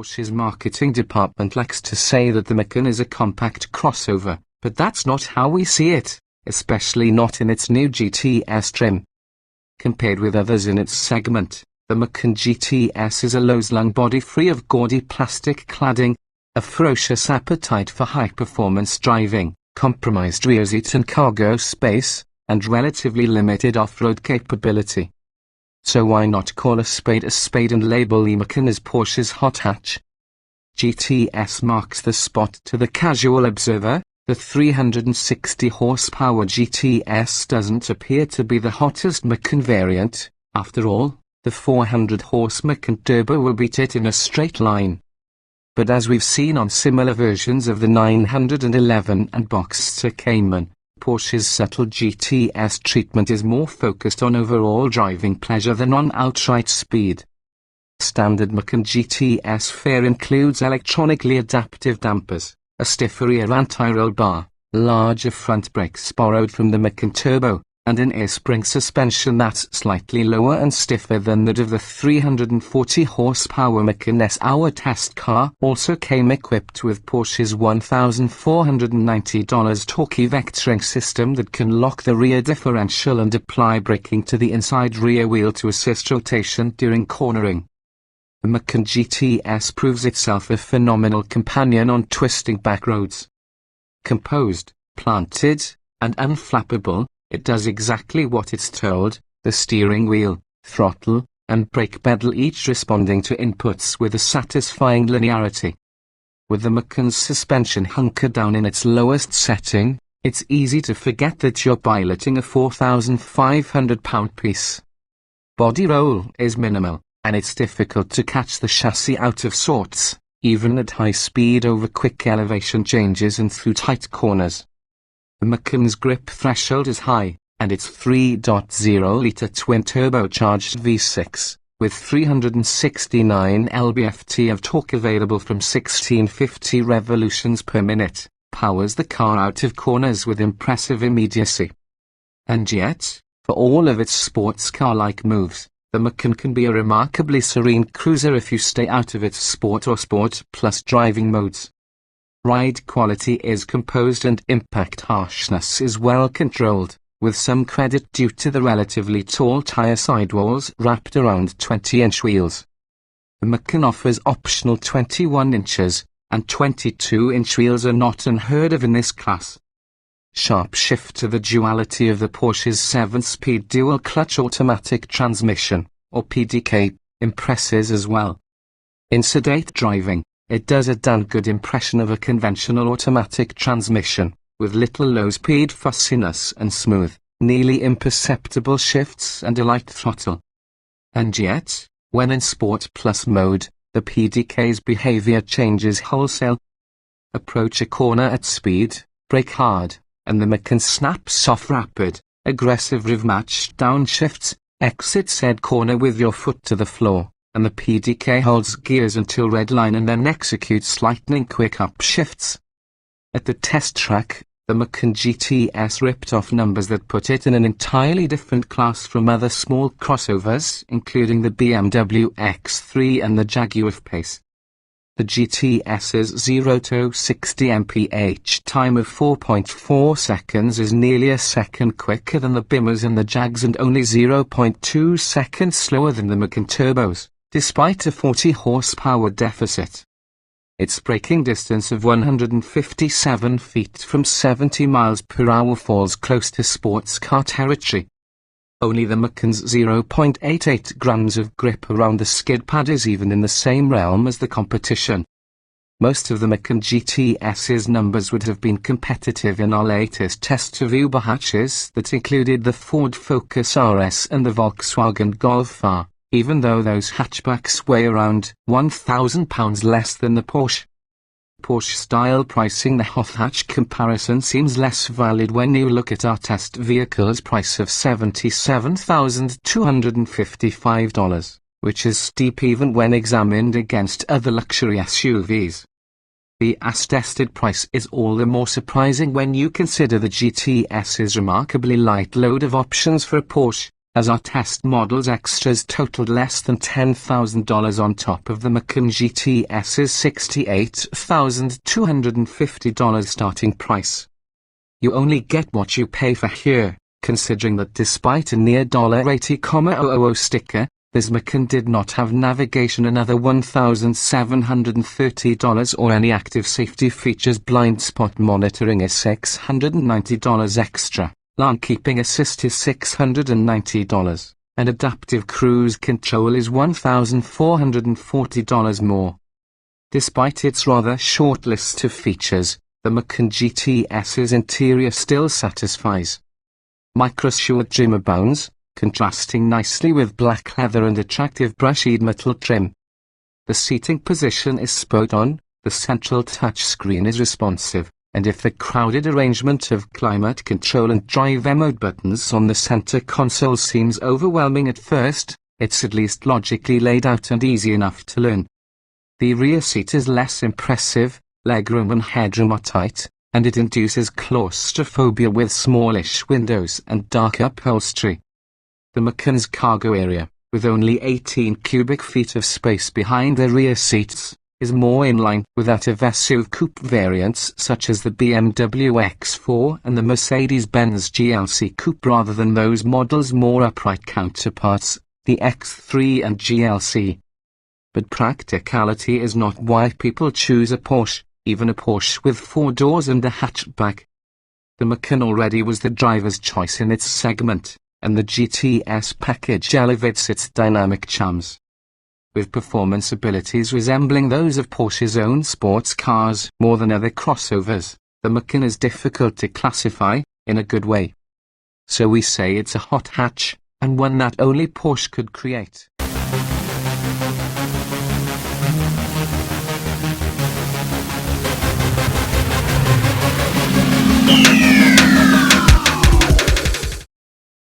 Porsche's marketing department likes to say that the Macan is a compact crossover, but that's not how we see it, especially not in its new GTS trim. Compared with others in its segment, the Macan GTS is a low-slung body free of gaudy plastic cladding, a ferocious appetite for high-performance driving, compromised rear seat and cargo space, and relatively limited off-road capability. So why not call a spade and label the Macan as Porsche's hot hatch? GTS marks the spot to the casual observer. The 360 horsepower GTS doesn't appear to be the hottest Macan variant. After all, the 400 horse Macan Turbo will beat it in a straight line. But as we've seen on similar versions of the 911 and Boxster Cayman, Porsche's subtle GTS treatment is more focused on overall driving pleasure than on outright speed. Standard Macan GTS fare includes electronically adaptive dampers, a stiffer rear anti-roll bar, larger front brakes borrowed from the Macan Turbo, and an air-spring suspension that's slightly lower and stiffer than that of the 340 horsepower Macan S. Our test car also came equipped with Porsche's $1,490 torque vectoring system that can lock the rear differential and apply braking to the inside rear wheel to assist rotation during cornering. The Macan GTS proves itself a phenomenal companion on twisting back roads. Composed, planted, and unflappable, it does exactly what it's told, the steering wheel, throttle, and brake pedal each responding to inputs with a satisfying linearity. With the Macan's suspension hunkered down in its lowest setting, it's easy to forget that you're piloting a 4,500-pound piece. Body roll is minimal, and it's difficult to catch the chassis out of sorts, even at high speed over quick elevation changes and through tight corners. The Macan's grip threshold is high, and its 3.0-litre twin-turbocharged V6, with 369 lb-ft of torque available from 1650 revolutions per minute, powers the car out of corners with impressive immediacy. And yet, for all of its sports car-like moves, the Macan can be a remarkably serene cruiser if you stay out of its Sport or Sport Plus driving modes. Ride quality is composed and impact harshness is well controlled, with some credit due to the relatively tall tire sidewalls wrapped around 20-inch wheels. The Macan offers optional 21 inches, and 22-inch wheels are not unheard of in this class. Sharp shift to the duality of the Porsche's 7-speed dual-clutch automatic transmission, or PDK, impresses as well. In sedate driving, it does a damn good impression of a conventional automatic transmission, with little low-speed fussiness and smooth, nearly imperceptible shifts and a light throttle. And yet, when in Sport Plus mode, the PDK's behavior changes wholesale. Approach a corner at speed, brake hard, and the Macan snaps off rapid, aggressive rev-matched downshifts. Exit said corner with your foot to the floor, and the PDK holds gears until red line and then executes lightning-quick upshifts. At the test track, the Macan GTS ripped off numbers that put it in an entirely different class from other small crossovers, including the BMW X3 and the Jaguar F-Pace. The GTS's 0 to 60 mph time of 4.4 seconds is nearly a second quicker than the Bimmers and the Jags and only 0.2 seconds slower than the Macan Turbos, despite a 40 horsepower deficit. Its braking distance of 157 feet from 70 miles per hour falls close to sports car territory. Only the Macan's 0.88 grams of grip around the skid pad is even in the same realm as the competition. Most of the Macan GTS's numbers would have been competitive in our latest test of Uber hatches that included the Ford Focus RS and the Volkswagen Golf R, even though those hatchbacks weigh around 1,000 pounds less than the Porsche. Porsche-style pricing. The hot hatch comparison seems less valid when you look at our test vehicle's price of $77,255, which is steep even when examined against other luxury SUVs. The as-tested price is all the more surprising when you consider the GTS's remarkably light load of options for a Porsche, as our test model's extras totaled less than $10,000 on top of the Macan GTS's $68,250 starting price. You only get what you pay for here, considering that despite a near $80,000 sticker, this Macan did not have navigation, another $1,730, or any active safety features. Blind spot monitoring is $690 extra, lane keeping assist is $690, and adaptive cruise control is $1,440 more. Despite its rather short list of features, the Macan GTS's interior still satisfies. Micro-suede trim abounds, contrasting nicely with black leather and attractive brushed metal trim. The seating position is spot on, the central touchscreen is responsive, and if the crowded arrangement of climate control and drive mode buttons on the center console seems overwhelming at first, it's at least logically laid out and easy enough to learn. The rear seat is less impressive, legroom and headroom are tight, and it induces claustrophobia with smallish windows and dark upholstery. The Macan's cargo area, with only 18 cubic feet of space behind the rear seats, is more in line with that of SUV coupe variants such as the BMW X4 and the Mercedes-Benz GLC coupe, rather than those models' more upright counterparts, the X3 and GLC. But practicality is not why people choose a Porsche, even a Porsche with 4 doors and a hatchback. The Macan already was the driver's choice in its segment, and the GTS package elevates its dynamic charms. With performance abilities resembling those of Porsche's own sports cars more than other crossovers, the Macan is difficult to classify, in a good way. So we say it's a hot hatch, and one that only Porsche could create.